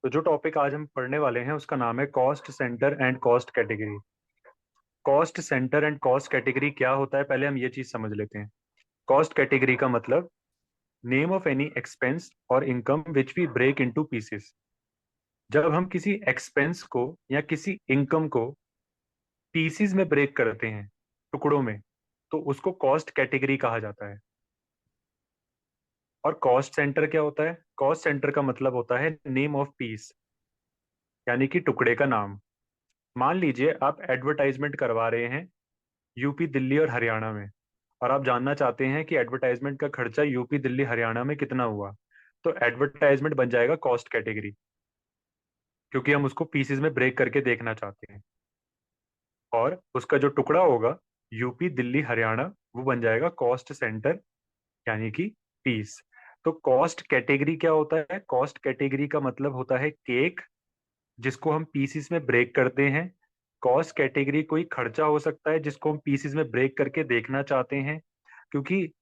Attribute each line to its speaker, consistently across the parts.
Speaker 1: तो जो टॉपिक आज हम पढ़ने वाले हैं उसका नाम है cost centre and cost category. Cost centre and cost category क्या होता है, पहले हम ये चीज समझ लेते हैं। कॉस्ट कैटेगरी का मतलब नेम ऑफ एनी एक्सपेंस और income which we break into pieces. जब हम किसी एक्सपेंस को या किसी इनकम को पीसीज में ब्रेक करते हैं, टुकड़ों में, तो उसको कॉस्ट कैटेगरी कहा जाता है। और कॉस्ट सेंटर क्या होता है? कॉस्ट सेंटर का मतलब होता है नेम ऑफ पीस, यानी कि टुकड़े का नाम। मान लीजिए आप एडवर्टाइजमेंट करवा रहे हैं यूपी, दिल्ली और हरियाणा में, और आप जानना चाहते हैं कि एडवर्टाइजमेंट का खर्चा यूपी, दिल्ली, हरियाणा में कितना हुआ। तो एडवर्टाइजमेंट बन जाएगा कॉस्ट कैटेगरी, क्योंकि हम उसको पीसेस में ब्रेक करके देखना चाहते हैं। और उसका जो टुकड़ा होगा यूपी, दिल्ली, हरियाणा, वो बन जाएगा कॉस्ट सेंटर, यानी कि पीस। तो कॉस्ट कैटेगरी क्या होता है? कॉस्ट कैटेगरी का मतलब होता है केक, जिसको हम पीसेस में ब्रेक करते हैं। कॉस्ट कैटेगरी कोई खर्चा हो सकता है जिसको हम पीसेस में ब्रेक करके देखना चाहते हैं, क्योंकि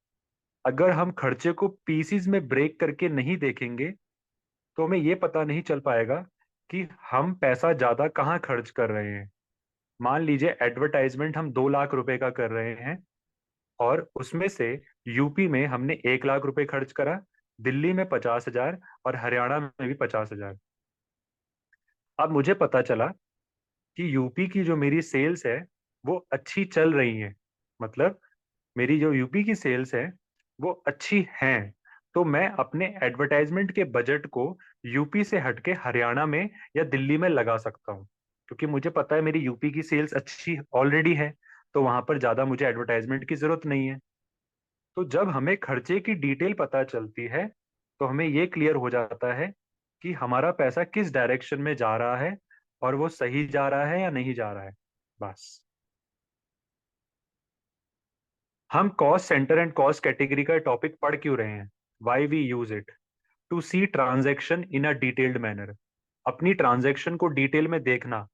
Speaker 1: अगर हम खर्चे को पीसीज में ब्रेक करके नहीं देखेंगे तो हमें ये पता नहीं चल पाएगा कि हम पैसा ज्यादा कहाँ खर्च कर रहे हैं। मान लीजिए एडवर्टाइजमेंट हम 2 लाख रुपए का कर रहे हैं, और उसमें से यूपी में हमने 1 लाख रुपए खर्च करा, दिल्ली में 50,000 और हरियाणा में भी 50,000। अब मुझे पता चला कि यूपी की जो मेरी सेल्स है वो अच्छी चल रही है, मतलब मेरी जो यूपी की सेल्स है वो अच्छी हैं। तो मैं अपने एडवर्टाइजमेंट के बजट को यूपी से हटके हरियाणा में या दिल्ली में लगा सकता हूँ, क्योंकि मुझे पता है मेरी यूपी की सेल्स अच्छी ऑलरेडी है, तो वहां पर ज्यादा मुझे एडवर्टाइजमेंट की जरूरत नहीं है। तो जब हमें खर्चे की डिटेल पता चलती है तो हमें ये क्लियर हो जाता है कि हमारा पैसा किस डायरेक्शन में जा रहा है, और वो सही जा रहा है या नहीं जा रहा है। बस। हम cost centre and cost category का टॉपिक पढ़ क्यों रहे हैं? Why we use it? To see transaction in a detailed manner. अपनी ट्रांजेक्शन को डिटेल में देखना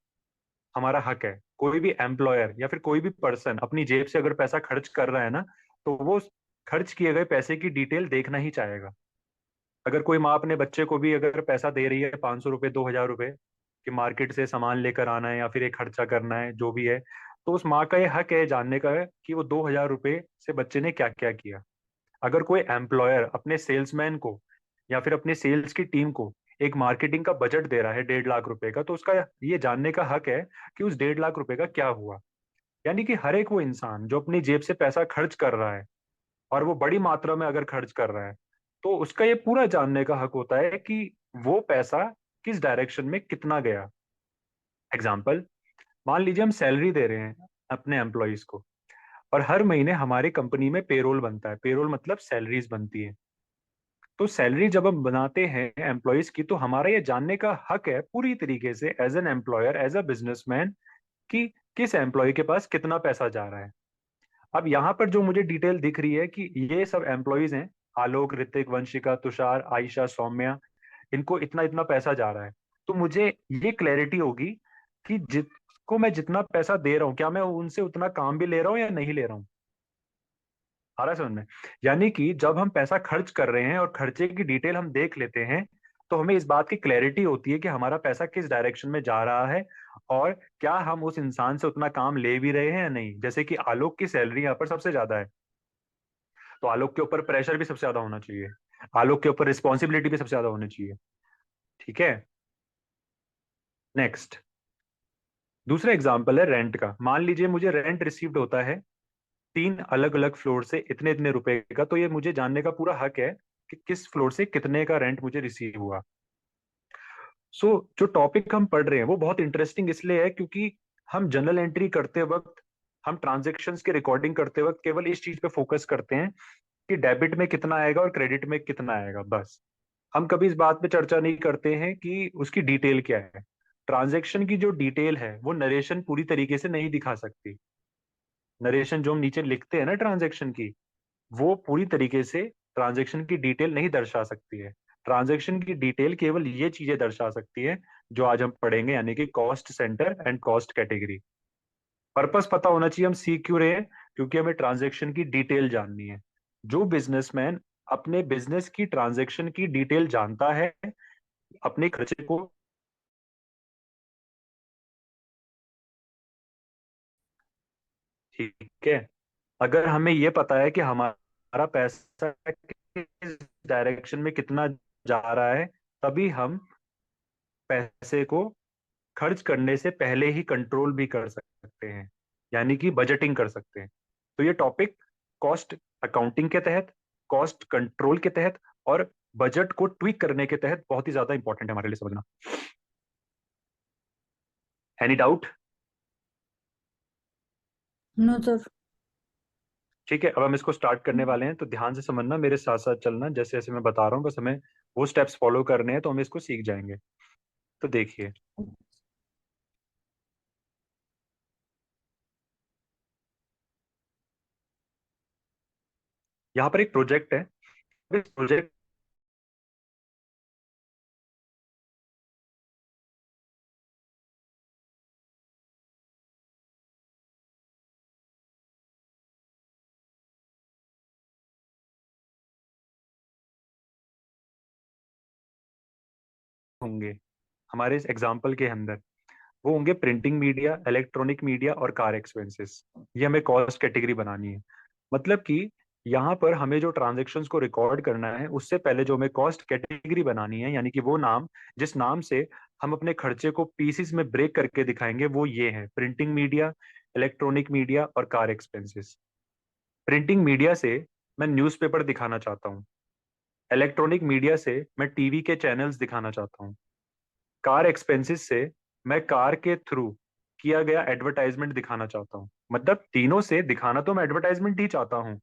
Speaker 1: हमारा हक है। कोई भी एम्प्लॉयर या फिर कोई भी पर्सन अपनी जेब से अगर पैसा खर्च कर रहा है ना, तो वो खर्च किए गए पैसे की डिटेल देखना ही चाहेगा। अगर कोई माँ अपने बच्चे को भी अगर पैसा दे रही है, 500 रुपये, 2,000 रुपये, कि मार्केट से सामान लेकर आना है या फिर एक खर्चा करना है, जो भी है, तो उस माँ का ये हक है जानने का है कि वो 2,000 रुपये से बच्चे ने क्या क्या किया। अगर कोई एम्प्लॉयर अपने सेल्समैन को या फिर अपने सेल्स की टीम को एक मार्केटिंग का बजट दे रहा है 1.5 लाख रुपए का, तो उसका ये जानने का हक है कि उस 1.5 लाख रुपए का क्या हुआ। यानी कि हर एक वो इंसान जो अपनी जेब से पैसा खर्च कर रहा है, और वो बड़ी मात्रा में अगर खर्च कर रहा है, तो उसका ये पूरा जानने का हक होता है कि वो पैसा किस डायरेक्शन में कितना गया। एग्जाम्पल, मान लीजिए हम सैलरी दे रहे हैं अपने एम्प्लॉयज को, और हर महीने हमारी कंपनी में पेरोल बनता है। पेरोल मतलब सैलरीज बनती है। तो सैलरी जब हम बनाते हैं एम्प्लॉयज की, तो हमारा ये जानने का हक है पूरी तरीके से as an employer, as a businessman, कि किस एम्प्लॉय के पास कितना पैसा जा रहा है। अब यहाँ पर जो मुझे डिटेल दिख रही है कि ये सब एम्प्लॉयज हैं, आलोक, ऋतिक, वंशिका, तुषार, आयशा, सौम्या, इनको इतना इतना पैसा जा रहा है। तो मुझे ये क्लैरिटी होगी कि जिसको मैं जितना पैसा दे रहा हूँ, क्या मैं उनसे उतना काम भी ले रहा हूँ या नहीं ले रहा हूँ। आ रहा है समझ में? यानी कि जब हम पैसा खर्च कर रहे हैं और खर्चे की डिटेल हम देख लेते हैं, तो हमें इस बात की क्लैरिटी होती है कि हमारा पैसा किस डायरेक्शन में जा रहा है, और क्या हम उस इंसान से उतना काम ले भी रहे हैं या नहीं। जैसे कि आलोक की सैलरी यहाँ पर सबसे ज्यादा है, तो आलोक के ऊपर प्रेशर भी सबसे ज्यादा होना चाहिए, आलोक के ऊपर रिस्पॉन्सिबिलिटी भी सबसे ज्यादा होनी चाहिए। ठीक है। नेक्स्ट, दूसरा एग्जाम्पल है रेंट का। मान लीजिए मुझे रेंट रिसीव्ड होता है 3 अलग अलग फ्लोर से इतने इतने रुपए का, तो ये मुझे जानने का पूरा हक है कि किस फ्लोर से कितने का रेंट मुझे रिसीव हुआ। सो जो टॉपिक हम पढ़ रहे हैं वो बहुत इंटरेस्टिंग इसलिए है क्योंकि हम जनरल एंट्री करते वक्त, हम ट्रांजेक्शन्स की रिकॉर्डिंग करते वक्त केवल इस चीज पे फोकस करते हैं कि डेबिट में कितना आएगा और क्रेडिट में कितना आएगा, बस। हम कभी इस बात पे चर्चा नहीं करते हैं कि उसकी डिटेल क्या है। ट्रांजैक्शन की जो डिटेल है वो नरेशन पूरी तरीके से नहीं दिखा सकती। नरेशन जो हम नीचे लिखते हैं ना ट्रांजैक्शन की, वो पूरी तरीके से ट्रांजैक्शन की डिटेल नहीं दर्शा सकती है। ट्रांजैक्शन की डिटेल केवल ये चीजें दर्शा सकती है जो आज हम पढ़ेंगे, यानी कि cost centre and cost category. Purpose पता होना चाहिए हम सीख क्यों रहे हैं, क्योंकि हमें ट्रांजैक्शन की डिटेल जाननी है। जो बिजनेसमैन अपने बिजनेस की ट्रांजैक्शन की डिटेल जानता है, अपने खर्चे को ठीक है। अगर हमें ये पता है कि हमारा पैसा किस डायरेक्शन में कितना जा रहा है, तभी हम पैसे को खर्च करने से पहले ही कंट्रोल भी कर सकते हैं, यानी कि बजटिंग कर सकते हैं। तो ये टॉपिक कॉस्ट अकाउंटिंग के तहत, कॉस्ट कंट्रोल के तहत और बजट को ट्वीक करने के तहत बहुत ही ज्यादा इंपॉर्टेंट है हमारे लिए समझना। Any doubt?
Speaker 2: No sir.
Speaker 1: ठीक है, अब हम इसको स्टार्ट करने वाले हैं, तो ध्यान से समझना, मेरे साथ साथ चलना, जैसे जैसे मैं बता रहा हूँ, बस हमें वो स्टेप्स फॉलो करने हैं तो हम इसको सीख जाएंगे। तो देखिए, यहाँ पर एक प्रोजेक्ट है। इस प्रोजेक्ट होंगे हमारे इस एग्जाम्पल के अंदर, वो होंगे प्रिंटिंग मीडिया, इलेक्ट्रॉनिक मीडिया और कार एक्सपेंसेस। ये हमें कॉस्ट कैटेगरी बनानी है। मतलब कि यहाँ पर हमें जो ट्रांजेक्शन्स को रिकॉर्ड करना है, उससे पहले जो हमें कॉस्ट कैटेगरी बनानी है, यानी कि वो नाम जिस नाम से हम अपने खर्चे को पीसीस में ब्रेक करके दिखाएंगे, वो ये है: प्रिंटिंग मीडिया, इलेक्ट्रॉनिक मीडिया और कार एक्सपेंसेस। प्रिंटिंग मीडिया से मैं न्यूज़पेपर दिखाना चाहता हूँ। इलेक्ट्रॉनिक मीडिया से मैं टीवी के चैनल्स दिखाना चाहता हूँ। कार एक्सपेंसेस से मैं कार के थ्रू किया गया एडवर्टाइजमेंट दिखाना चाहता हूँ। मतलब तीनों से दिखाना तो मैं एडवर्टाइजमेंट ही चाहता हूँ,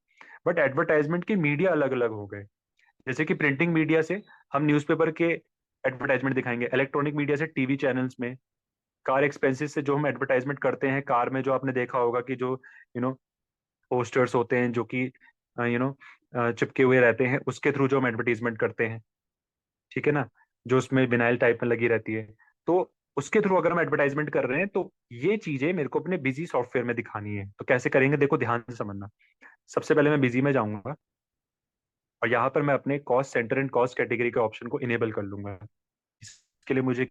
Speaker 1: बट एडवर्टाइजमेंट के मीडिया अलग अलग हो गए। जैसे कि प्रिंटिंग मीडिया से हम न्यूज़पेपर के एडवर्टाइजमेंट दिखाएंगे, इलेक्ट्रॉनिक मीडिया से टीवी चैनल्स में, कार एक्सपेंसेस से जो हम एडवर्टाइजमेंट करते हैं कार में, जो आपने देखा होगा कि जो यू नो पोस्टर्स होते हैं जो कि यू नो चिपके हुए रहते हैं, उसके थ्रू जो हम एडवर्टीजमेंट करते हैं, ठीक है ना, जो उसमें विनाइल टाइप में लगी रहती है, तो उसके थ्रू अगर हम एडवर्टाइजमेंट कर रहे हैं, तो ये चीजें मेरे को अपने बिजी सॉफ्टवेयर में दिखानी है। तो कैसे करेंगे, देखो ध्यान से समझना। सबसे पहले मैं बिजी में जाऊंगा और यहाँ पर मैं अपने cost centre and cost category के ऑप्शन को इनेबल कर लूंगा। इसके लिए मुझे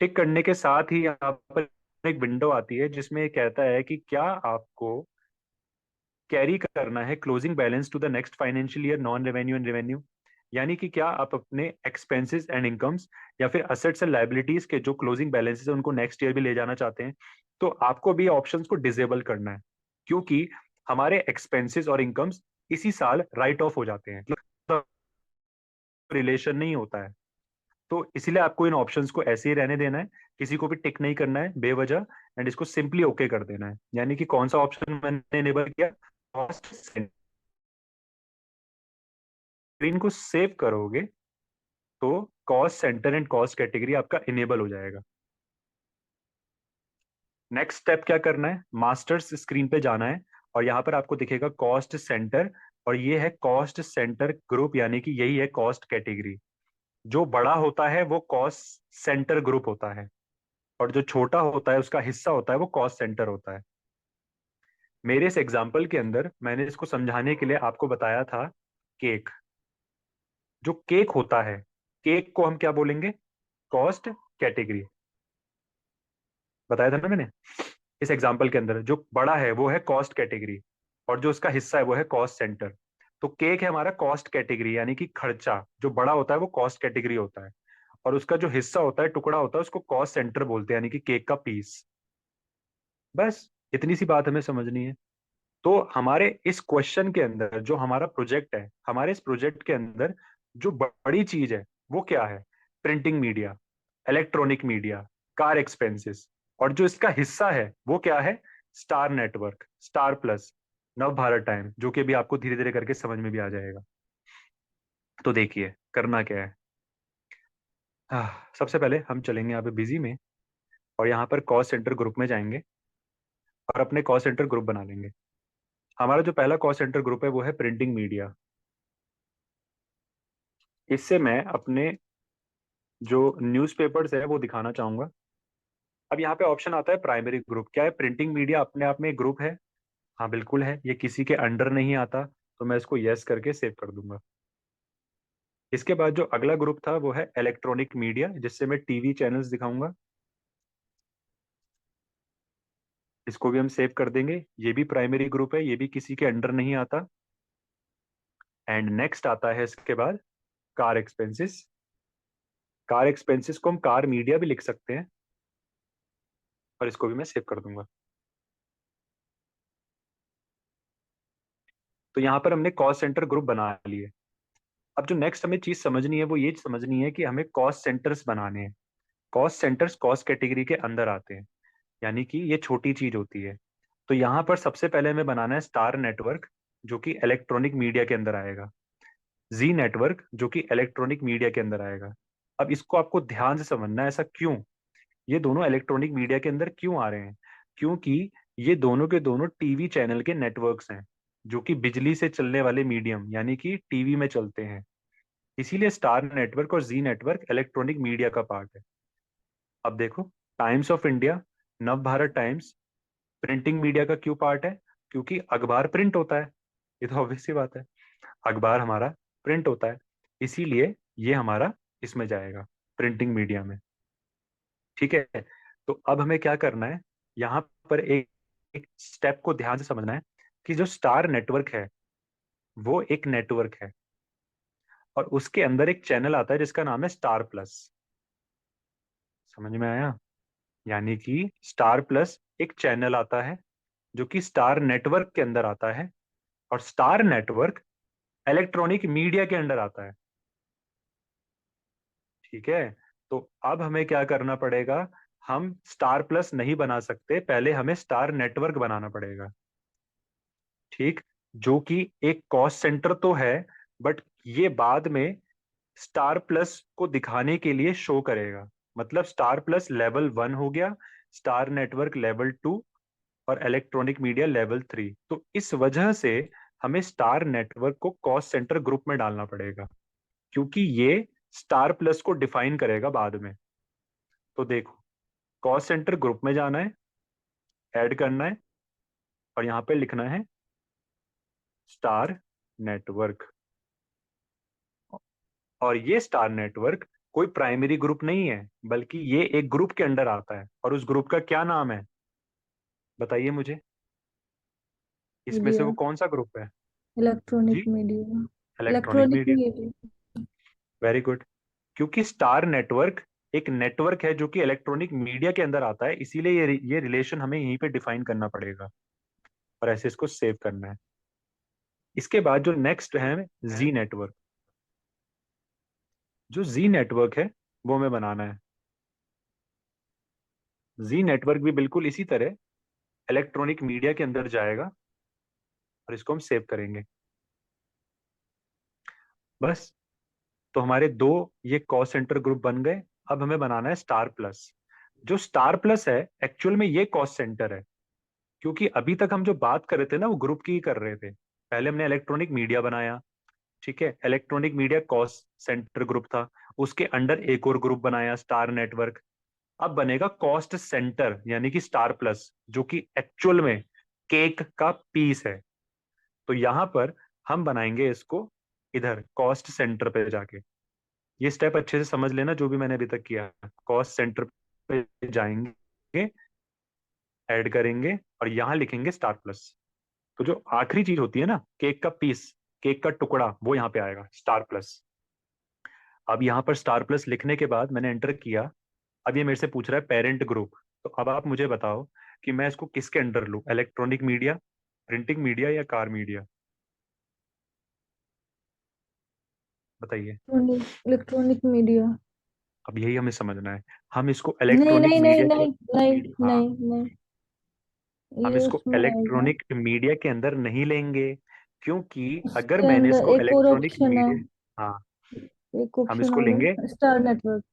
Speaker 1: टिक करने के साथ ही यहाँ पर एक विंडो आती है जिसमें ये कहता है कि क्या आपको कैरी करना है closing balance to the next financial year, non revenue and revenue. यानी कि क्या आप अपने एक्सपेंसेस एंड इनकम्स या फिर असेट्स एंड लाइबिलिटीज के जो क्लोजिंग बैलेंसेस है उनको नेक्स्ट ईयर भी ले जाना चाहते हैं। तो आपको भी ऑप्शंस को डिसेबल करना है, क्योंकि हमारे एक्सपेंसेस और इनकम्स इसी साल राइट ऑफ हो जाते हैं, मतलब रिलेशन नहीं होता है। तो इसीलिए आपको इन ऑप्शंस को ऐसे ही रहने देना है, किसी को भी टिक नहीं करना है बेवजह, एंड इसको सिंपली ओके कर देना है। यानी कि कौन सा ऑप्शन मैंने इनेबल किया, कॉस्ट। स्क्रीन को सेव करोगे तो cost centre and cost category आपका इनेबल हो जाएगा। नेक्स्ट स्टेप क्या करना है, मास्टर्स स्क्रीन पे जाना है और यहाँ पर आपको दिखेगा कॉस्ट सेंटर, और ये है कॉस्ट सेंटर ग्रुप, यानी कि यही है कॉस्ट कैटेगरी। जो बड़ा होता है वो कॉस्ट सेंटर ग्रुप होता है, और जो छोटा होता है उसका हिस्सा होता है वो कॉस्ट सेंटर होता है। मेरे इस एग्जाम्पल के अंदर मैंने इसको समझाने के लिए आपको बताया था केक। जो केक होता है, केक को हम क्या बोलेंगे, कॉस्ट कैटेगरी। बताया था ना मैंने इस एग्जाम्पल के अंदर, जो बड़ा है वो है कॉस्ट कैटेगरी और जो उसका हिस्सा है वो है कॉस्ट सेंटर। तो केक है हमारा कॉस्ट कैटेगरी, यानी कि खर्चा जो बड़ा होता है वो कॉस्ट कैटेगरी होता है, और उसका जो हिस्सा होता है, टुकड़ा होता है, उसको कॉस्ट सेंटर बोलते हैं, यानी कि केक का पीस। बस इतनी सी बात हमें समझनी है। तो हमारे इस क्वेश्चन के अंदर जो हमारा प्रोजेक्ट है, हमारे इस प्रोजेक्ट के अंदर जो बड़ी चीज है वो क्या है, printing media, electronic media, car expenses, और जो इसका हिस्सा है वो क्या है, स्टार नेटवर्क, स्टार प्लस, नव भारत टाइम, जो कि अभी आपको धीरे धीरे करके समझ में भी आ जाएगा। तो देखिए करना क्या है। सबसे पहले हम चलेंगे यहाँ पे बिजी में, और यहाँ पर कॉस्ट सेंटर ग्रुप में जाएंगे और अपने कॉस्ट सेंटर ग्रुप बना लेंगे। हमारा जो पहला कॉस्ट सेंटर ग्रुप है वो है प्रिंटिंग मीडिया। इससे मैं अपने जो न्यूज़पेपर्स है वो दिखाना चाहूंगा। अब यहाँ पे ऑप्शन आता है प्राइमरी ग्रुप। क्या है, प्रिंटिंग मीडिया अपने आप में एक ग्रुप है, हाँ बिल्कुल है, ये किसी के अंडर नहीं आता, तो मैं इसको यस करके सेव कर दूंगा। इसके बाद जो अगला ग्रुप था वो है इलेक्ट्रॉनिक मीडिया, जिससे मैं टीवी चैनल्स दिखाऊंगा। इसको भी हम सेव कर देंगे, ये भी प्राइमरी ग्रुप है, ये भी किसी के अंडर नहीं आता। एंड नेक्स्ट आता है इसके बाद कार एक्सपेंसेस। कार एक्सपेंसेस को हम कार मीडिया भी लिख सकते हैं, और इसको भी मैं सेव कर दूंगा। तो यहाँ पर हमने कॉस्ट सेंटर ग्रुप बना लिए। अब जो नेक्स्ट हमें चीज समझनी है वो ये समझनी है कि हमें कॉस्ट सेंटर्स बनाने हैं। कॉस्ट सेंटर्स कॉस्ट कैटेगरी के अंदर आते हैं, यानी कि ये छोटी चीज होती है। तो यहाँ पर सबसे पहले हमें बनाना है स्टार नेटवर्क, जो कि इलेक्ट्रॉनिक मीडिया के अंदर आएगा। जी नेटवर्क, जो कि इलेक्ट्रॉनिक मीडिया के अंदर आएगा। अब इसको आपको ध्यान से समझना है, ऐसा क्यों, ये दोनों इलेक्ट्रॉनिक मीडिया के अंदर क्यों आ रहे हैं। क्योंकि ये दोनों के दोनों टीवी चैनल के नेटवर्क्स हैं, जो कि बिजली से चलने वाले मीडियम यानी कि टीवी में चलते हैं। इसीलिए स्टार नेटवर्क और जी नेटवर्क इलेक्ट्रॉनिक मीडिया का पार्ट है। अब देखो, टाइम्स ऑफ इंडिया, नव भारत टाइम्स प्रिंटिंग मीडिया का क्यों पार्ट है, क्योंकि अखबार प्रिंट होता है। ये तो ऑब्वियस सी बात है, अखबार हमारा प्रिंट होता है, इसीलिए ये हमारा इसमें जाएगा, प्रिंटिंग मीडिया में। ठीक है। तो अब हमें क्या करना है, यहाँ पर एक स्टेप को ध्यान से समझना है कि जो स्टार नेटवर्क है वो एक नेटवर्क है, और उसके अंदर एक चैनल आता है जिसका नाम है स्टार प्लस। समझ में आया? यानी कि स्टार प्लस एक चैनल आता है जो कि स्टार नेटवर्क के अंदर आता है, और स्टार नेटवर्क इलेक्ट्रॉनिक मीडिया के अंदर आता है। ठीक है। तो अब हमें क्या करना पड़ेगा, हम स्टार प्लस नहीं बना सकते, पहले हमें स्टार नेटवर्क बनाना पड़ेगा। ठीक। जो कि एक कॉस्ट सेंटर तो है, बट ये बाद में स्टार प्लस को दिखाने के लिए शो करेगा। मतलब स्टार प्लस लेवल 1 हो गया, स्टार नेटवर्क लेवल 2, और इलेक्ट्रॉनिक मीडिया लेवल 3। तो इस वजह से हमें स्टार नेटवर्क को कॉस्ट सेंटर ग्रुप में डालना पड़ेगा, क्योंकि ये स्टार प्लस को डिफाइन करेगा बाद में। तो देखो, कॉस्ट सेंटर ग्रुप में जाना है, ऐड करना है, और यहाँ पे लिखना है स्टार नेटवर्क। और ये स्टार नेटवर्क कोई प्राइमरी ग्रुप नहीं है, बल्कि ये एक ग्रुप के अंडर आता है, और उस ग्रुप का क्या नाम है, बताइए मुझे। इसमें से
Speaker 2: मीडिया।
Speaker 1: वो कौन सा ग्रुप है?
Speaker 2: इलेक्ट्रॉनिक
Speaker 1: जी,
Speaker 2: media.
Speaker 1: Electronic
Speaker 2: electronic
Speaker 1: media.
Speaker 2: Media.
Speaker 1: Very good. क्योंकि स्टार नेटवर्क एक नेटवर्क है जो कि इलेक्ट्रॉनिक मीडिया के अंदर आता है, इसीलिए ये रिलेशन हमें यहीं पे डिफाइन करना पड़ेगा, और ऐसे इसको सेव करना है। इसके बाद जो नेक्स्ट है, जी नेटवर्क। जो जी नेटवर्क है वो हमें बनाना है। जी नेटवर्क भी बिल्कुल इसी तरह इलेक्ट्रॉनिक मीडिया के अंदर जाएगा, और इसको हम सेव करेंगे। बस। तो हमारे दो ये कॉस्ट सेंटर ग्रुप बन गए। अब हमें बनाना है स्टार प्लस। जो स्टार प्लस है एक्चुअल में ये कॉस्ट सेंटर है, क्योंकि अभी तक हम जो बात कर रहे थे ना वो ग्रुप की ही कर रहे थे। पहले हमने इलेक्ट्रॉनिक मीडिया बनाया, ठीक है, electronic media cost centre group था। उसके अंडर एक और ग्रुप बनाया, स्टार नेटवर्क। अब बनेगा कॉस्ट सेंटर यानी कि स्टार प्लस, जो कि एक्चुअल में केक का पीस है। तो यहां पर हम बनाएंगे इसको इधर कॉस्ट सेंटर पे जाके। ये स्टेप अच्छे से समझ लेना, जो भी मैंने अभी तक किया। कॉस्ट सेंटर पे जाएंगे, ऐड करेंगे, और यहां लिखेंगे स्टार प्लस। तो जो आखिरी चीज होती है ना, केक का पीस, केक का टुकड़ा, वो यहाँ पे आएगा स्टार प्लस। अब यहाँ पर स्टार प्लस लिखने के बाद मैंने एंटर किया। अब ये मेरे से पूछ रहा है पेरेंट ग्रुप। तो अब आप मुझे बताओ कि मैं इसको किसके अंडर लूँ, इलेक्ट्रॉनिक मीडिया, प्रिंटिंग मीडिया, या कार मीडिया? बताइए।
Speaker 2: Electronic media.
Speaker 1: अब यही हमें समझना है, हम इसको
Speaker 2: नहीं
Speaker 1: इलेक्ट्रॉनिक
Speaker 2: नहीं नहीं
Speaker 1: मीडिया के,
Speaker 2: नहीं नहीं
Speaker 1: हाँ,
Speaker 2: नहीं नहीं,
Speaker 1: हम
Speaker 2: ये
Speaker 1: इसको
Speaker 2: उसमें आएगा।
Speaker 1: इलेक्ट्रॉनिक मीडिया के अंदर नहीं लेंगे, क्योंकि अगर
Speaker 2: उसके
Speaker 1: मैंने
Speaker 2: अंदर
Speaker 1: इसको
Speaker 2: एक और
Speaker 1: इलेक्ट्रॉनिक
Speaker 2: ऑप्शन है।
Speaker 1: मीडिया, हाँ,
Speaker 2: एक
Speaker 1: हम
Speaker 2: ऑप्शन
Speaker 1: इसको
Speaker 2: और
Speaker 1: लेंगे,
Speaker 2: है, स्टार नेटवर्क।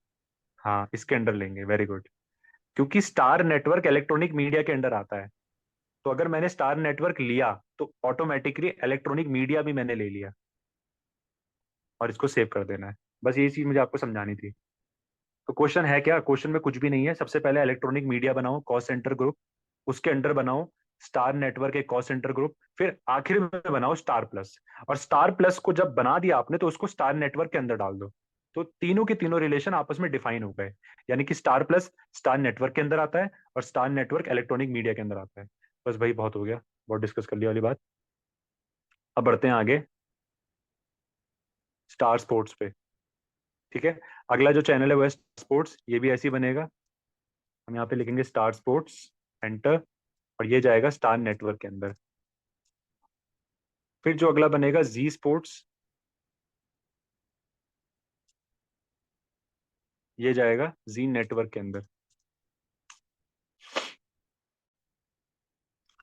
Speaker 1: हाँ, इसके अंडर लेंगे। Very good. क्योंकि स्टार नेटवर्क इलेक्ट्रॉनिक मीडिया के अंडर आता है, तो अगर मैंने स्टार नेटवर्क लिया तो ऑटोमेटिकली इलेक्ट्रॉनिक मीडिया भी मैंने ले लिया, और इसको सेव कर देना है। बस यही चीज मुझे आपको समझानी थी। तो क्वेश्चन है क्या, क्वेश्चन में कुछ भी नहीं है। सबसे पहले इलेक्ट्रॉनिक मीडिया बनाओ, कॉस्ट सेंटर ग्रुप, उसके अंडर बनाओ स्टार नेटवर्क एक कॉस्ट सेंटर ग्रुप, फिर आखिर में बनाओ स्टार प्लस। और स्टार प्लस को जब बना दिया आपने तो उसको स्टार नेटवर्क के अंदर डाल दो। तो तीनों के तीनों रिलेशन आपस में डिफाइन हो गए। यानी कि स्टार प्लस स्टार नेटवर्क के अंदर आता है और स्टार नेटवर्क इलेक्ट्रॉनिक मीडिया के अंदर आता है। बस भाई बहुत हो गया, बहुत डिस्कस कर लिया वाली बात। अब बढ़ते हैं आगे स्टार स्पोर्ट्स पे। ठीक है, अगला जो चैनल है वो है स्पोर्ट्स, ये भी ऐसे ही बनेगा। हम यहाँ पे लिखेंगे स्टार स्पोर्ट्स, एंटर, और ये जाएगा स्टार नेटवर्क के अंदर। फिर जो अगला बनेगा जी स्पोर्ट्स, ये जाएगा जी नेटवर्क के अंदर।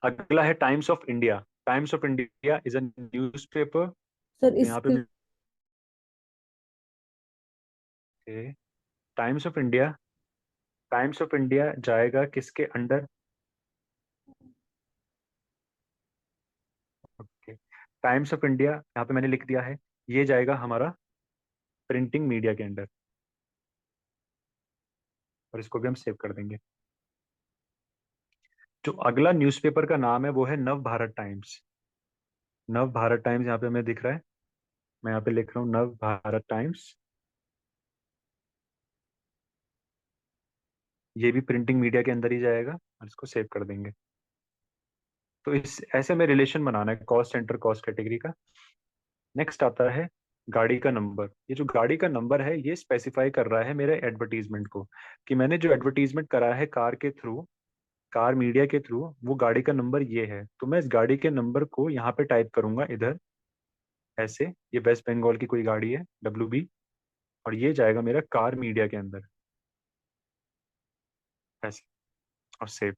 Speaker 1: अगला है times of India. Times of India is a newspaper.
Speaker 2: Sir
Speaker 1: तो यहाँ पे
Speaker 2: इसके
Speaker 1: भी times of India, times of India जाएगा किसके under? Okay, times of India यहाँ पे मैंने लिख दिया है, ये जाएगा हमारा प्रिंटिंग मीडिया के अंडर, और इसको भी हम सेव कर देंगे। जो अगला न्यूज़पेपर का नाम है वो है नव भारत टाइम्स। नव भारत टाइम्स यहाँ पे हमें दिख रहा है, मैं यहाँ पे लिख रहा हूँ नव भारत टाइम्स। ये भी प्रिंटिंग मीडिया के अंदर ही जाएगा और इसको सेव कर देंगे। तो इस ऐसे में रिलेशन बनाना है कॉस्ट सेंटर कॉस्ट कैटेगरी का। नेक्स्ट आता है गाड़ी का नंबर। ये जो गाड़ी का नंबर है ये स्पेसिफाई कर रहा है मेरे एडवर्टीजमेंट को, कि मैंने जो एडवर्टीजमेंट करा है कार के थ्रू, कार मीडिया के थ्रू, वो गाड़ी का नंबर ये है। तो मैं इस गाड़ी के नंबर को यहाँ पे टाइप करूंगा इधर ऐसे, ये वेस्ट बंगाल की कोई गाड़ी है WB, और ये जाएगा मेरा कार मीडिया के अंदर ऐसे, और सेव।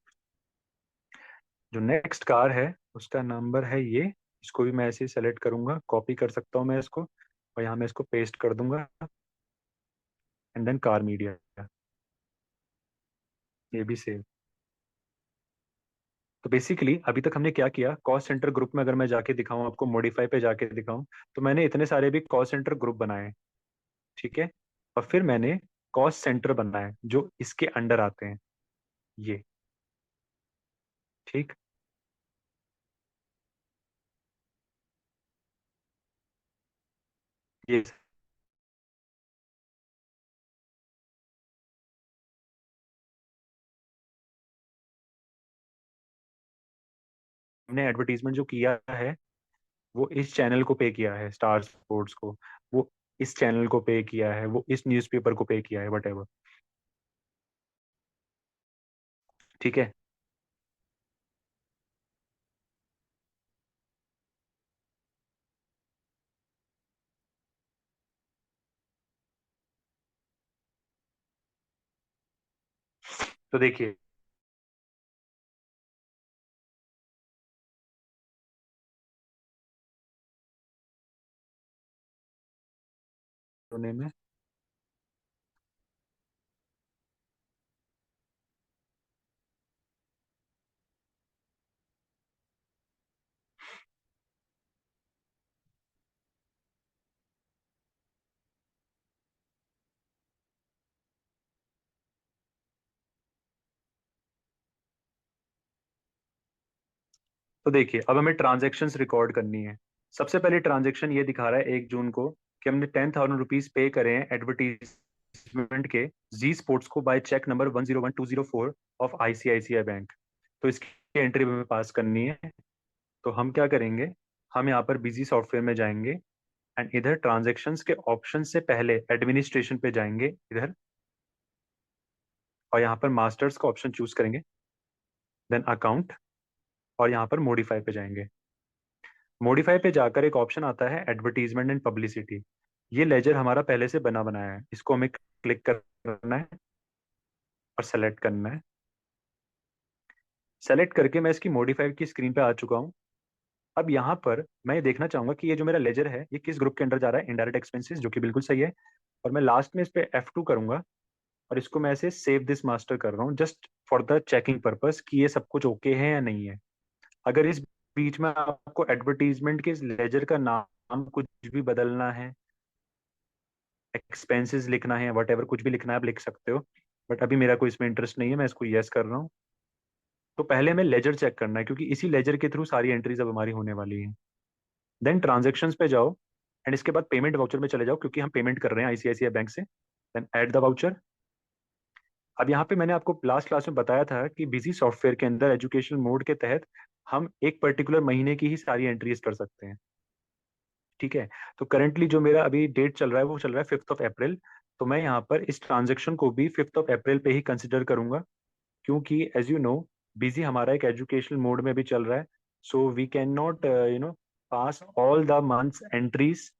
Speaker 1: जो नेक्स्ट कार है उसका नंबर है ये, इसको भी मैं ऐसे ही सेलेक्ट करूंगा, कॉपी कर सकता हूँ मैं इसको, और यहाँ मैं इसको पेस्ट कर दूंगा, एंड देन कार मीडिया, ये भी सेव। तो बेसिकली अभी तक हमने क्या किया, कॉस्ट सेंटर ग्रुप में अगर मैं जाके दिखाऊं आपको, मॉडिफाई पे जाके दिखाऊं, तो मैंने इतने सारे भी कॉस्ट सेंटर ग्रुप बनाए। ठीक है, और फिर मैंने कॉस्ट सेंटर बनाए जो इसके अंडर आते हैं, ये। ठीक, ये हमने एडवर्टीजमेंट जो किया है वो इस चैनल को पे किया है, स्टार स्पोर्ट्स को, वो इस चैनल को पे किया है, वो इस न्यूज़पेपर को पे किया है, वट एवर। ठीक है, तो देखिए होने में, तो देखिए अब हमें ट्रांजेक्शन्स रिकॉर्ड करनी है। सबसे पहले ट्रांजेक्शन ये दिखा रहा है 1 जून को कि हमने 10,000 रुपीज पे करे हैं एडवर्टीजमेंट के जी स्पोर्ट्स को by cheque number 101204 of ICICI bank. तो इसकी एंट्री हमें पास करनी है। तो हम क्या करेंगे, हम यहाँ पर बिजी सॉफ्टवेयर में जाएंगे, एंड इधर ट्रांजेक्शन्स के ऑप्शन से पहले एडमिनिस्ट्रेशन पे जाएंगे इधर, और यहाँ पर मास्टर्स का ऑप्शन चूज करेंगे, देन अकाउंट, और यहाँ पर मॉडिफाई पे जाएंगे। मॉडिफाई पे जाकर एक ऑप्शन आता है एडवर्टीजमेंट एंड पब्लिसिटी। ये लेजर हमारा पहले से बना बनाया है, इसको हमें क्लिक करना है और सेलेक्ट करना है। सेलेक्ट करके मैं इसकी मॉडिफाई की स्क्रीन पे आ चुका हूँ। अब यहाँ पर मैं ये देखना चाहूंगा कि ये जो मेरा लेजर है ये किस ग्रुप के अंदर जा रहा है, इनडायरेक्ट एक्सपेंसेस, जो कि बिल्कुल सही है। और मैं लास्ट में इस पे F2 करूंगा, और इसको मैं ऐसे सेव दिस मास्टर कर रहा हूँ just for the checking purpose कि ये सब कुछ ओके है या नहीं है। अगर इस बीच में आपको एडवर्टीजमेंट के इस लेजर का नाम कुछ भी बदलना है, एक्सपेंसेस लिखना है, वट एवर कुछ भी लिखना है आप लिख सकते हो, बट अभी मेरा कोई इसमें इंटरेस्ट नहीं है, मैं इसको यस कर रहा हूँ। तो पहले हमें लेजर चेक करना है, क्योंकि इसी लेजर के थ्रू सारी एंट्रीज अब हमारी होने वाली हैं। देन ट्रांजेक्शन्स पे जाओ, एंड इसके बाद पेमेंट वाउचर में चले जाओ, क्योंकि हम पेमेंट कर रहे हैं आईसीआईसीआई बैंक से। Then add the voucher. अब यहाँ पे मैंने आपको लास्ट क्लास में बताया था कि बिजी सॉफ्टवेयर के अंदर एजुकेशन मोड के तहत हम एक पर्टिकुलर महीने की ही सारी एंट्रीज कर सकते हैं। ठीक है। तो करंटली जो मेरा अभी डेट चल रहा है वो चल रहा है 5 अप्रैल। तो मैं यहाँ पर इस ट्रांजेक्शन को भी 5 अप्रैल पे ही कंसिडर करूंगा, क्योंकि एज यू नो बिजी हमारा एक एजुकेशनल मोड में भी चल रहा है। So we can not pass all the months entries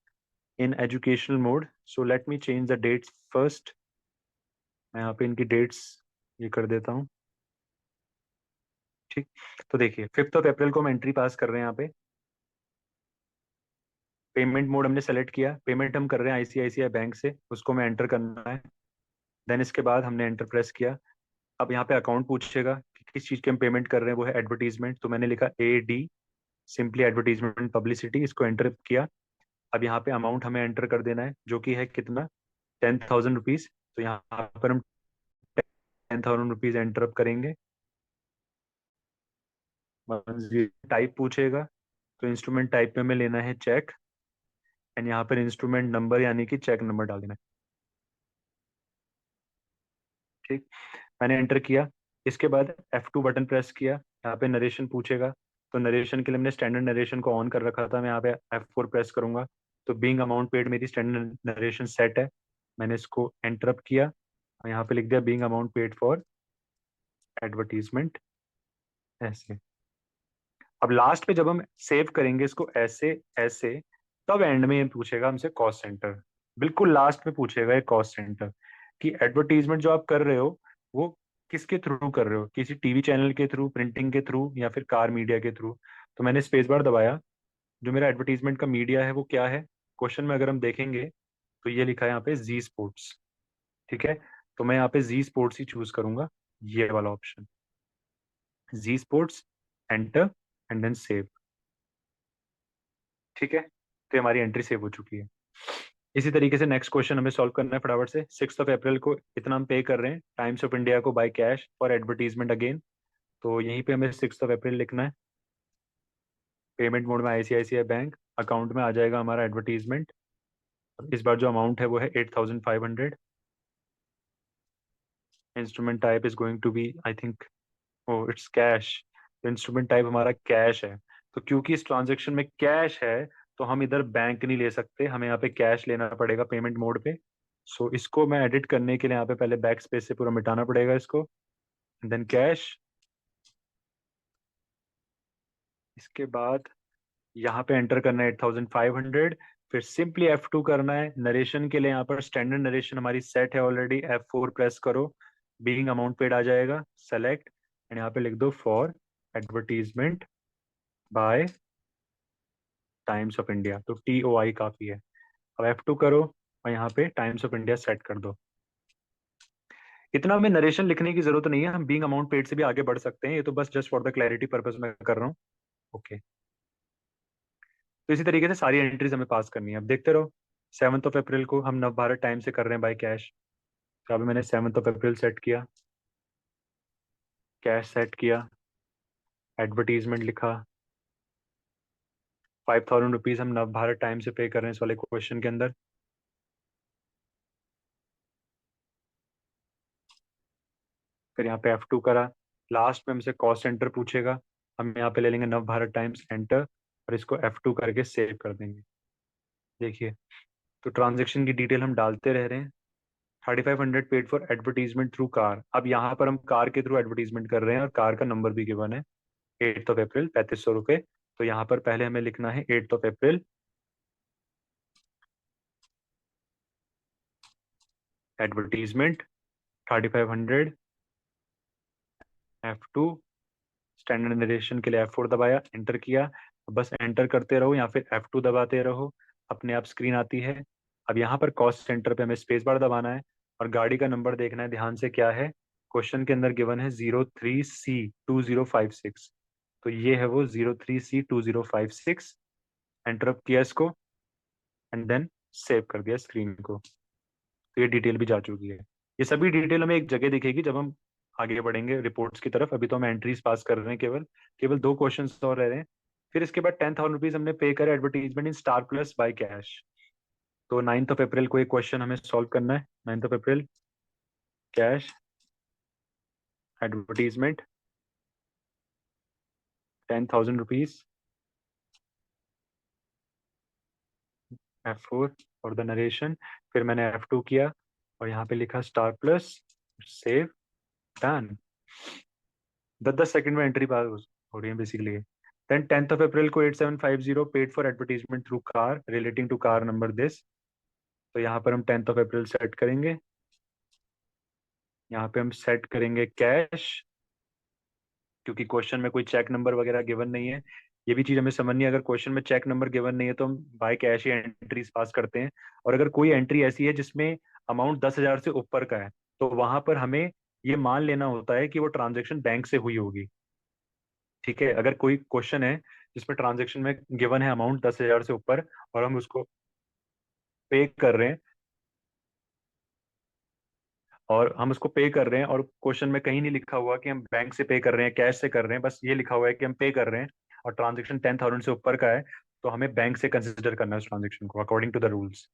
Speaker 1: in educational mode. So let me change the dates first. मैं यहाँ पे इनकी डेट्स ये कर देता हूँ। ठीक। तो देखिए 5 अप्रैल को हम एंट्री पास कर रहे हैं यहाँ पे। पेमेंट मोड हमने सेलेक्ट किया, पेमेंट हम कर रहे हैं आईसीआईसीआई बैंक से, उसको मैं एंटर करना है। देन इसके बाद हमने एंटर प्रेस किया। अब यहाँ पे अकाउंट पूछेगा कि किस चीज़ की हम पेमेंट कर रहे हैं, वो है एडवर्टीजमेंट। तो मैंने लिखा AD, सिंपली एडवर्टीजमेंट पब्लिसिटी, इसको एंटर किया। अब यहाँ पे अमाउंट हमें एंटर कर देना है, जो कि है कितना, 10,000 रुपीज। तो यहाँ पर हम 10,000 रुपीज एंटर अप करेंगे। टाइप पूछेगा, तो इंस्ट्रूमेंट टाइप में हमें लेना है चेक, एंड यहाँ पर इंस्ट्रूमेंट नंबर यानी कि चेक नंबर डाल देना है। ठीक। मैंने एंटर किया। इसके बाद F2 बटन प्रेस किया। यहाँ पे नरेशन पूछेगा, तो नरेशन के लिए मैंने स्टैंडर्ड नरेशन को ऑन कर रखा था, मैं यहाँ पे F4 प्रेस करूंगा। तो बीइंग अमाउंट पेड मेरी स्टैंडर्ड नरेशन सेट है। मैंने इसको एंटर अप किया और यहाँ पे लिख दिया being amount paid for advertisement, ऐसे। अब लास्ट पे जब हम सेव करेंगे इसको ऐसे ऐसे, तब एंड में ये पूछेगा हमसे कॉस्ट सेंटर। बिल्कुल लास्ट में पूछेगा ये कॉस्ट सेंटर, कि एडवर्टीजमेंट जो आप कर रहे हो वो किसके थ्रू कर रहे हो, किसी टीवी चैनल के थ्रू, प्रिंटिंग के थ्रू, या फिर कार मीडिया के थ्रू। तो मैंने स्पेस बार दबाया। जो मेरा एडवर्टीजमेंट का मीडिया है वो क्या है, क्वेश्चन में अगर हम देखेंगे तो ये लिखा है यहाँ पे जी स्पोर्ट्स। ठीक है। तो मैं यहाँ पे जी स्पोर्ट्स ही चूज करूंगा, ये वाला option, G Sports. Enter, and then save. ठीक है। तो हमारी एंट्री सेव हो चुकी है। इसी तरीके से नेक्स्ट क्वेश्चन हमें सॉल्व करना है फटाफट से। 6 अप्रैल को इतना हम पे कर रहे हैं टाइम्स ऑफ इंडिया को by cash for advertisement again. तो यहीं पे हमें 6 अप्रैल लिखना है। पेमेंट मोड में आईसीआईसीआई बैंक, अकाउंट में आ जाएगा हमारा एडवर्टीजमेंट। इस बार जो अमाउंट है वो है 8,500। Instrument type is going to be, I think, oh it's cash. तो इंस्ट्रूमेंट टाइप हमारा कैश है। तो क्योंकि इस ट्रांजेक्शन में कैश है, तो हम इधर बैंक नहीं ले सकते, हमें यहाँ पे कैश लेना पड़ेगा पेमेंट मोड पे। सो इसको मैं एडिट करने के लिए यहाँ पे पहले बैक स्पेस से पूरा मिटाना पड़ेगा इसको, देन कैश। इसके बाद यहाँ पे एंटर करना है 8,500। फिर सिंपली F2 करना है। नरेशन के लिए यहाँ पर स्टैंडर्ड नरेशन हमारी सेट है ऑलरेडी, F4 प्रेस करो। बीइंग अमाउंट पेड आ जाएगा, सेलेक्ट, एंड यहाँ पे लिख दो for advertisement by Times of India. तो TOI काफी है। अब F2 करो और यहाँ पे टाइम्स ऑफ इंडिया सेट कर दो। इतना हमें नरेशन लिखने की जरूरत नहीं है, हम बीइंग अमाउंट पेड से भी आगे बढ़ सकते हैं, ये तो बस just for the clarity purpose में कर रहा हूँ। ओके। तो इसी तरीके से सारी एंट्रीज हमें पास करनी है। अब देखते रहो। 7 अप्रैल को हम नव भारत टाइम से कर रहे हैं बाय कैश। तो अभी मैंने 7 अप्रैल सेट किया, कैश सेट किया, एडवर्टीजमेंट लिखा। 5,000 रुपीज हम नव भारत टाइम से पे कर रहे हैं इस वाले क्वेश्चन के अंदर। फिर यहाँ पे F2 करा। लास्ट में हमसे कॉस्ट सेंटर पूछेगा, हम यहाँ पे ले लेंगे नव भारत टाइम्स, एंटर, और इसको F2 करके सेव कर देंगे। देखिए, तो ट्रांजेक्शन की डिटेल हम डालते रह रहे हैं। 3,500 paid for advertisement through car. अब यहाँ पर हम कार के थ्रू एडवर्टीजमेंट कर रहे हैं और कार का नंबर भी गिवन है, 8 अप्रैल, 3,500 रुपये। तो यहाँ पर पहले हमें लिखना है 8 अप्रैल, एडवर्टीजमेंट 3,500, F2, स्टैंडर्ड नरेशन के लिए F4 दबाया, एंटर किया। बस एंटर करते रहो या फिर F2 दबाते रहो, अपने आप स्क्रीन आती है। अब यहाँ पर कॉस्ट सेंटर पे हमें स्पेस बार दबाना है और गाड़ी का नंबर देखना है ध्यान से, क्या है क्वेश्चन के अंदर गिवन है, 03C2056। तो ये है वो 03C2056। एंटर अप किया इसको, एंड देन सेव कर दिया स्क्रीन को। तो ये डिटेल भी जा चुकी है। ये सभी डिटेल हमें एक जगह दिखेगी जब हम आगे बढ़ेंगे रिपोर्ट्स की तरफ। अभी तो हम एंट्रीज पास कर रहे हैं, केवल केवल 2 क्वेश्चन और रह रहे हैं। फिर इसके बाद 10,000 रुपीज हमने पे करे advertisement in star plus by cash. तो 9 अप्रैल को एक क्वेश्चन हमें सॉल्व करना है। 9 अप्रैल, कैश एडवर्टीजमेंट 10,000 रुपीज, F4 और द नरेशन। फिर मैंने F2 किया और यहाँ पे लिखा star plus, save, done. 10-10 second में एंट्री पास हो रही है basically. Then 10th of April को 8750 paid for advertisement through car relating to car number this. तो यहाँ पर हम 10th of April सेट करेंगे। यहाँ पे हम सेट करेंगे कैश, क्योंकि क्वेश्चन में कोई चेक नंबर वगैरह गिवन नहीं है। ये भी चीज हमें समझनी है, अगर क्वेश्चन में चेक नंबर गिवन नहीं है तो हम by cash he entries pass करते हैं। और अगर कोई एंट्री ऐसी है जिसमें अमाउंट 10,000 से ऊपर का है, तो वहां पर हमें ये मान लेना होता है कि वो ट्रांजेक्शन बैंक से हुई होगी। ठीक है, अगर कोई क्वेश्चन है जिसमें ट्रांजेक्शन में गिवन है अमाउंट 10,000 से ऊपर और हम उसको पे कर रहे हैं, और क्वेश्चन में कहीं नहीं लिखा हुआ कि हम बैंक से पे कर रहे हैं, कैश से कर रहे हैं, बस ये लिखा हुआ है कि हम पे कर रहे हैं, और ट्रांजेक्शन 10,000 से ऊपर का है, तो हमें बैंक से कंसिडर करना है उस ट्रांजेक्शन को अकॉर्डिंग टू द रूल्स।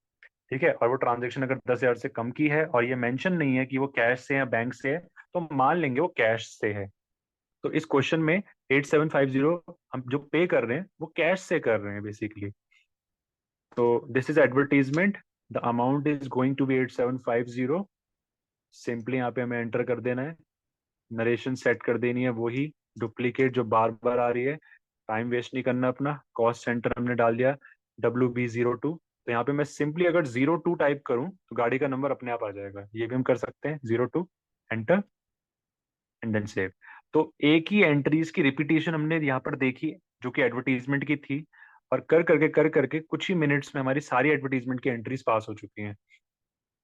Speaker 1: ठीक है, और वो ट्रांजेक्शन अगर 10,000 से कम की है और ये मेंशन नहीं है कि वो कैश से या बैंक से है, तो हम मान लेंगे वो कैश से है। तो इस क्वेश्चन में 8750 हम जो पे कर रहे हैं वो कैश से कर रहे हैं बेसिकली। तो this is advertisement, the amount is going to be 8750। Simply यहाँ पे हमें एंटर कर देना है, नरेशन सेट कर देनी है वही डुप्लीकेट जो बार बार आ रही है। टाइम वेस्ट नहीं करना अपना। कॉस्ट सेंटर हमने डाल दिया WB02। तो यहाँ पे मैं सिंपली अगर 02 टाइप करूं तो गाड़ी का नंबर अपने आप आ जाएगा, ये भी हम कर सकते हैं 02, एंटर, एंड देन सेव। तो एक ही एंट्रीज की रिपीटेशन हमने यहाँ पर देखी, जो कि एडवर्टीजमेंट की थी, और कर करके कुछ ही मिनट्स में हमारी सारी एडवर्टीजमेंट की एंट्रीज पास हो चुकी हैं।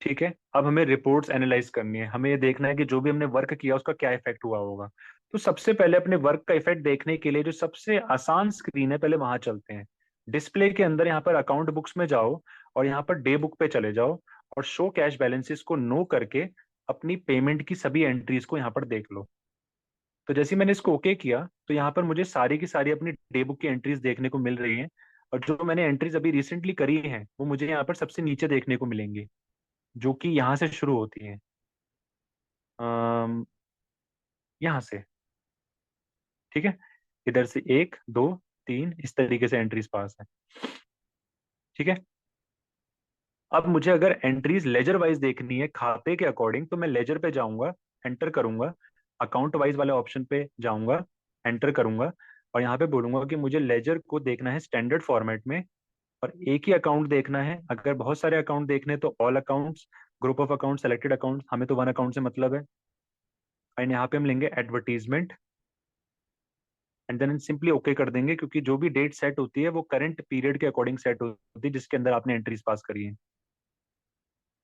Speaker 1: ठीक है, अब हमें रिपोर्ट्स एनालाइज करनी है। हमें ये देखना है कि जो भी हमने वर्क किया उसका क्या इफेक्ट हुआ होगा। तो सबसे पहले अपने वर्क का इफेक्ट देखने के लिए जो सबसे आसान स्क्रीन है, पहले वहां चलते हैं। डिस्प्ले के अंदर यहाँ पर अकाउंट बुक्स में जाओ और यहाँ पर डे बुक पे चले जाओ, और शो कैश बैलेंसेस को नो करके अपनी पेमेंट की सभी एंट्रीज को यहाँ पर देख लो। तो जैसे ही मैंने इसको ओके किया, तो यहाँ पर मुझे सारी की सारी अपनी डे बुक की एंट्रीज देखने को मिल रही हैं। और जो मैंने एंट्रीज अभी रिसेंटली करी हैं वो मुझे यहाँ पर सबसे नीचे देखने को मिलेंगी, जो कि यहाँ से शुरू होती हैं, यहाँ से। ठीक है, इधर से 1 2 3 इस तरीके से एंट्रीज पास है। ठीक है, अब मुझे अगर एंट्रीज लेजर वाइज देखनी है खाते के अकॉर्डिंग, तो मैं लेजर पे जाऊंगा, एंटर करूंगा, अकाउंट वाइज वाले ऑप्शन पे जाऊंगा, एंटर करूंगा, और यहाँ पे बोलूंगा कि मुझे लेजर को देखना है स्टैंडर्ड फॉर्मेट में, और एक ही अकाउंट देखना है। अगर बहुत सारे अकाउंट देखने हैं तो all accounts, group of account, selected account, हमें तो वन अकाउंट से मतलब है। एंड यहाँ पे हम लेंगे advertisement, and then simply okay कर देंगे, क्योंकि जो भी डेट सेट होती है वो करंट पीरियड के अकॉर्डिंग सेट होती है जिसके अंदर आपने एंट्रीज पास करी है।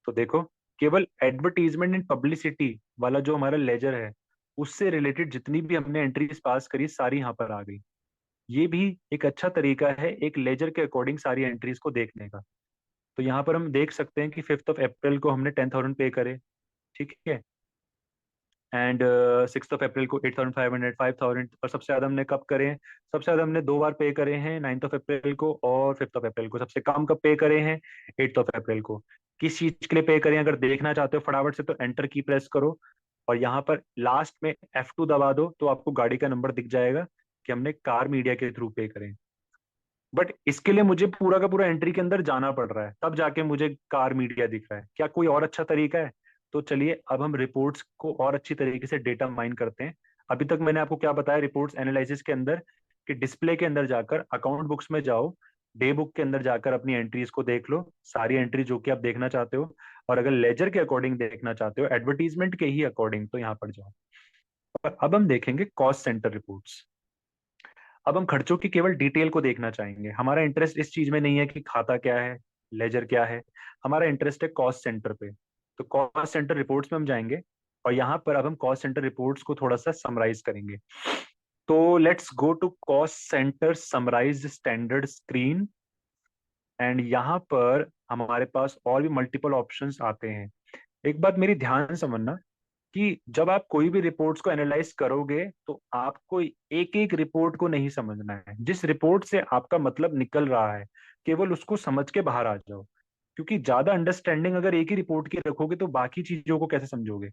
Speaker 1: तो देखो, केवल एडवर्टीजमेंट एंड पब्लिसिटी वाला जो हमारा लेजर है, उससे रिलेटेड जितनी भी हमने एंट्रीज पास करी सारी यहाँ पर आ गई। ये भी एक अच्छा तरीका है एक लेजर के अकॉर्डिंग सारी एंट्रीज को देखने का। तो यहाँ पर हम देख सकते हैं कि 5th of April को हमने 10,000 पे करे। ठीक है, एंड 6th of April को 8,500, 5,000, और सबसे ज्यादा हमने कब करे हैं? सबसे ज्यादा हमने 2 बार पे करे हैं, 9th of April को और 5th of April को। सबसे कम कब पे करे हैं? 8th of April को। किस चीज के लिए पे करें अगर देखना चाहते हो फटाफट से, तो एंटर की प्रेस करो और यहाँ पर लास्ट में F2 दबा दो, तो आपको गाड़ी का नंबर दिख जाएगा कि हमने कार मीडिया के थ्रू पे करें। बट इसके लिए मुझे पूरा का पूरा एंट्री के अंदर जाना पड़ रहा है, तब जाके मुझे कार मीडिया दिख रहा है। क्या कोई और अच्छा तरीका है? तो चलिए अब हम रिपोर्ट्स को और अच्छी तरीके से डेटा माइन करते हैं। अभी तक मैंने आपको क्या बताया रिपोर्ट्स एनालिसिस के अंदर, कि डिस्प्ले के अंदर जाकर अकाउंट बुक्स में जाओ, डे बुक के अंदर जाकर अपनी एंट्रीज को देख लो, सारी एंट्री जो कि आप देखना चाहते हो। और अगर लेजर के अकॉर्डिंग देखना चाहते हो, एडवर्टीजमेंट के ही अकॉर्डिंग, तो यहाँ पर जाओ। और अब हम देखेंगे कॉस्ट सेंटर रिपोर्ट्स। अब हम खर्चों की केवल डिटेल को देखना चाहेंगे। हमारा इंटरेस्ट इस चीज में नहीं है कि खाता क्या है, लेजर क्या है, हमारा इंटरेस्ट है कॉस्ट सेंटर पे। तो कॉस्ट सेंटर रिपोर्ट्स में हम जाएंगे, और यहाँ पर अब हम कॉस्ट सेंटर रिपोर्ट्स को थोड़ा सा समराइज करेंगे। तो let's go to cost centre summarise standard screen, and यहाँ पर हमारे पास और भी मल्टीपल ऑप्शंस आते हैं। एक बात मेरी ध्यान समझना, कि जब आप कोई भी रिपोर्ट्स को एनालाइज करोगे तो आपको एक एक रिपोर्ट को नहीं समझना है। जिस रिपोर्ट से आपका मतलब निकल रहा है केवल उसको समझ के बाहर आ जाओ। क्योंकि ज्यादा अंडरस्टैंडिंग अगर एक ही रिपोर्ट की रखोगे तो बाकी चीजों को कैसे समझोगे।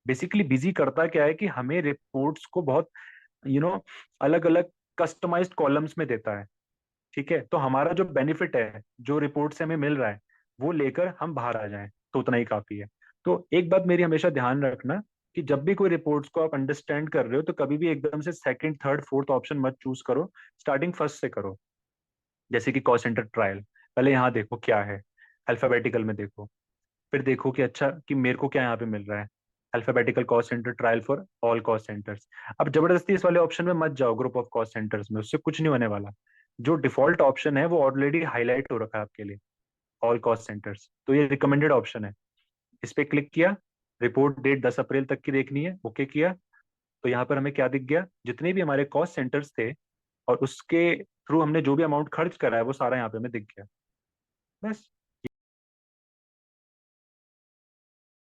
Speaker 1: बेसिकली बिजी करता क्या है कि हमें रिपोर्ट्स को बहुत अलग अलग कस्टमाइज्ड कॉलम्स में देता है। ठीक है, तो हमारा जो बेनिफिट है जो रिपोर्ट से हमें मिल रहा है वो लेकर हम बाहर आ जाएं तो उतना ही काफी है। तो एक बात मेरी हमेशा ध्यान रखना कि जब भी कोई रिपोर्ट्स को आप अंडरस्टैंड कर रहे हो तो कभी भी एकदम से सेकंड थर्ड फोर्थ ऑप्शन मत चूज करो। स्टार्टिंग फर्स्ट से करो। जैसे कि कॉस्ट सेंटर ट्रायल, पहले यहाँ देखो क्या है, अल्फाबेटिकल में देखो। फिर देखो कि अच्छा कि मेरे को क्या यहाँ पे मिल रहा है, alphabetical cost centre trial for all cost centres. अब जबरदस्ती इस वाले ऑप्शन में मत जाओ ग्रुप ऑफ कॉस्ट सेंटर्स में, उससे कुछ नहीं होने वाला। जो डिफॉल्ट ऑप्शन है वो ऑलरेडी हाईलाइट हो रखा है आपके लिए, ऑल कॉस्ट सेंटर्स, तो ये रिकमेंडेड ऑप्शन है। इस पे क्लिक किया, रिपोर्ट डेट 10 अप्रैल तक की देखनी है, ओके किया। तो यहाँ पर हमें क्या दिख गया, जितने भी हमारे कॉस्ट सेंटर्स थे और उसके थ्रू हमने जो भी अमाउंट खर्च करा है वो सारा यहाँ पे हमें दिख गया। बस।